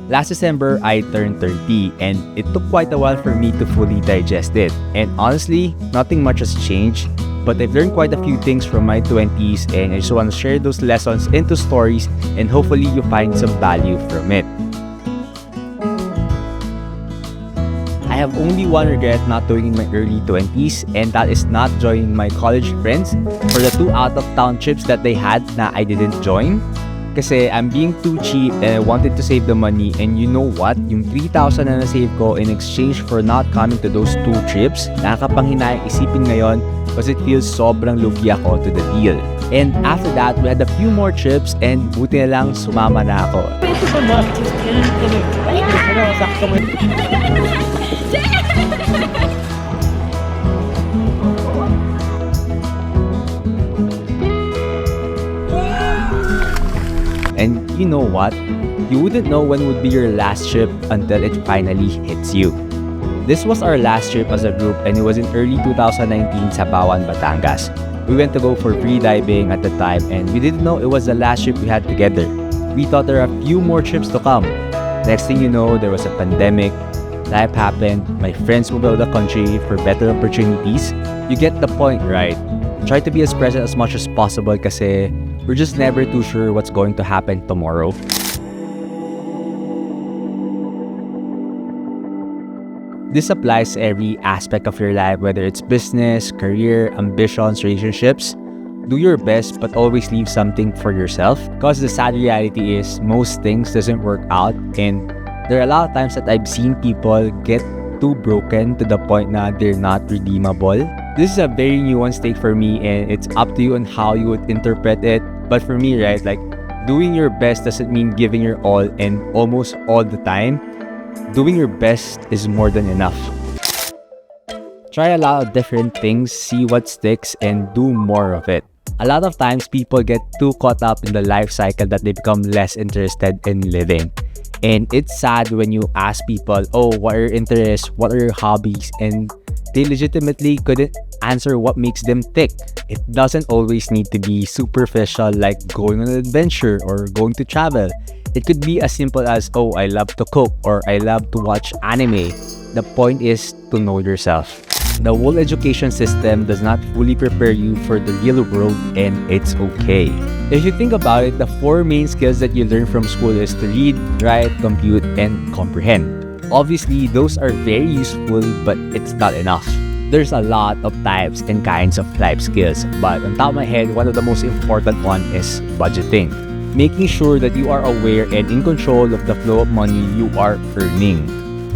Last December, I turned 30 and it took quite a while for me to fully digest it. And honestly, nothing much has changed, but I've learned quite a few things from my 20s and I just want to share those lessons into stories and hopefully you find some value from it. I have only one regret not doing in my early 20s and that is not joining my college friends for the 2 out-of-town trips that they had na I didn't join. Kasi I'm being too cheap and I wanted to save the money and you know what? Yung 3,000 na na-save ko in exchange for not coming to those 2 trips, nakakapanghinayang isipin ngayon because it feels sobrang lugi ako to the deal. And after that, we had a few more trips and buti na lang sumama na ako. And you know what? You wouldn't know when would be your last trip until it finally hits you. This was our last trip as a group and it was in early 2019 sa Bawan, Batangas. We went to go for free diving at the time and we didn't know it was the last trip we had together. We thought there are a few more trips to come. Next thing you know, there was a pandemic, life happened, my friends moved out of the country for better opportunities. You get the point, right? Try to be as present as much as possible kasi we're just never too sure what's going to happen tomorrow. This applies to every aspect of your life, whether it's business, career, ambitions, relationships. Do your best, but always leave something for yourself. Because the sad reality is, most things doesn't work out, and there are a lot of times that I've seen people get too broken to the point na they're not redeemable. This is a very nuanced take for me, and it's up to you on how you would interpret it. But for me, right, like doing your best doesn't mean giving your all and almost all the time. Doing your best is more than enough. Try a lot of different things, see what sticks, and do more of it. A lot of times, people get too caught up in the life cycle that they become less interested in living. And it's sad when you ask people, oh, what are your interests? What are your hobbies? And they legitimately couldn't answer what makes them tick. It doesn't always need to be superficial like going on an adventure or going to travel. It could be as simple as, oh, I love to cook or I love to watch anime. The point is to know yourself. The whole education system does not fully prepare you for the real world and it's okay. If you think about it, the 4 main skills that you learn from school is to read, write, compute, and comprehend. Obviously, those are very useful, but it's not enough. There's a lot of types and kinds of life skills, but on top of my head, one of the most important one is budgeting. Making sure that you are aware and in control of the flow of money you are earning.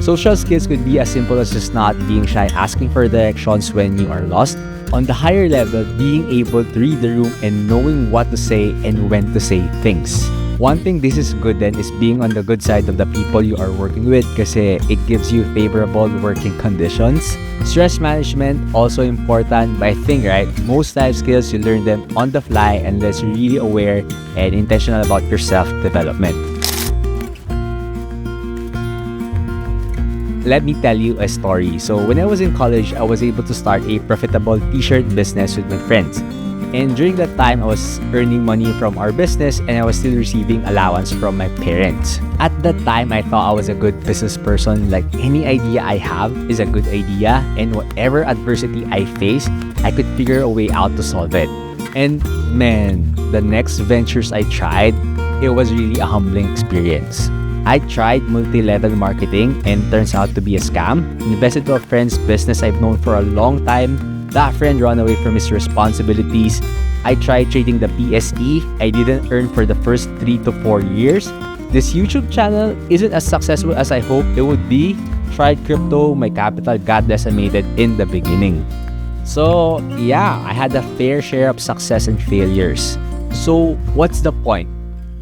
Social skills could be as simple as just not being shy asking for directions when you are lost. On the higher level, being able to read the room and knowing what to say and when to say things. One thing this is good then is being on the good side of the people you are working with kasi it gives you favorable working conditions. Stress management, also important, but I think, right, most life skills you learn them on the fly unless you're really aware and intentional about your self-development. Let me tell you a story. So when I was in college, I was able to start a profitable t-shirt business with my friends. And during that time, I was earning money from our business and I was still receiving allowance from my parents. At that time, I thought I was a good business person. Like any idea I have is a good idea and whatever adversity I face, I could figure a way out to solve it. And man, the next ventures I tried, it was really a humbling experience. I tried multi-level marketing and turns out to be a scam. Invested to a friend's business I've known for a long time. That friend ran away from his responsibilities. I tried trading the PSE. I didn't earn for the first 3 to 4 years. This YouTube channel isn't as successful as I hoped it would be. Tried crypto, my capital got decimated in the beginning. So yeah, I had a fair share of success and failures. So what's the point?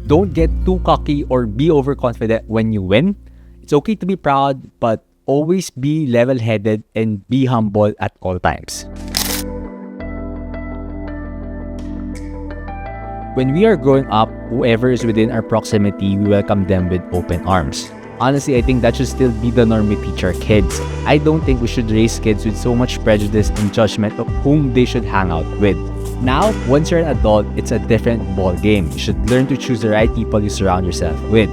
Don't get too cocky or be overconfident when you win. It's okay to be proud, but always be level-headed and be humble at all times. When we are growing up, whoever is within our proximity, we welcome them with open arms. Honestly, I think that should still be the norm we teach our kids. I don't think we should raise kids with so much prejudice and judgment of whom they should hang out with. Now, once you're an adult, it's a different ball game. You should learn to choose the right people you surround yourself with.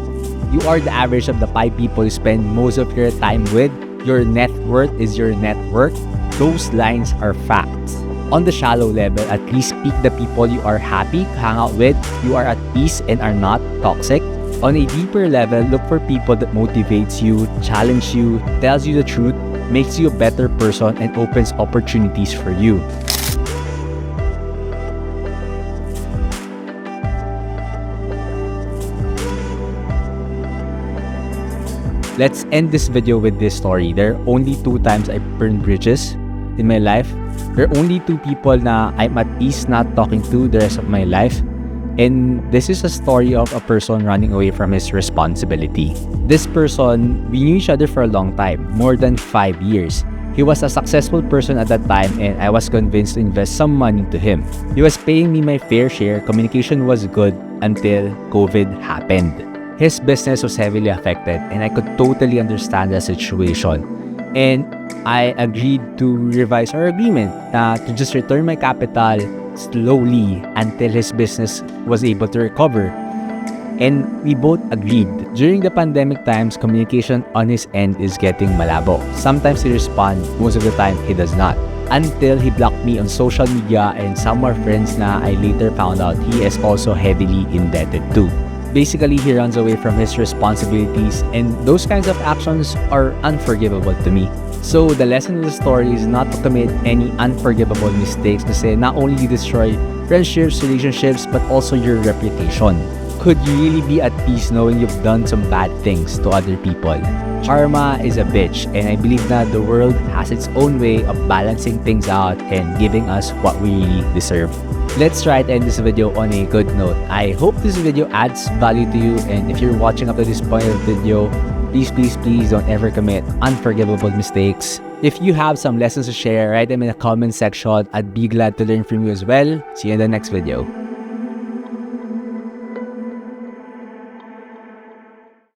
You are the average of the 5 people you spend most of your time with. Your net worth is your net worth. Those lines are facts. On the shallow level, at least pick the people you are happy to hang out with, you are at peace and are not toxic. On a deeper level, look for people that motivates you, challenge you, tells you the truth, makes you a better person, and opens opportunities for you. Let's end this video with this story. There are only 2 times I burned bridges in my life. There are only 2 people na I'm at peace not talking to the rest of my life. And this is a story of a person running away from his responsibility. This person, we knew each other for a long time, more than 5 years. He was a successful person at that time and I was convinced to invest some money to him. He was paying me my fair share, communication was good until COVID happened. His business was heavily affected and I could totally understand the situation. And I agreed to revise our agreement to just return my capital slowly until his business was able to recover. And we both agreed. During the pandemic times, communication on his end is getting malabo. Sometimes he responds, most of the time he does not. Until he blocked me on social media and some more friends na I later found out he is also heavily indebted to. Basically, he runs away from his responsibilities and those kinds of actions are unforgivable to me. So the lesson of the story is not to commit any unforgivable mistakes kasi not only you destroy friendships, relationships, but also your reputation. Could you really be at peace knowing you've done some bad things to other people? Karma is a bitch and I believe that the world has its own way of balancing things out and giving us what we really deserve. Let's try to end this video on a good note. I hope this video adds value to you, and if you're watching up to this point of the video, please don't ever commit unforgivable mistakes. If you have some lessons to share, write them in the comment section. I'd be glad to learn from you as well. See you in the next video.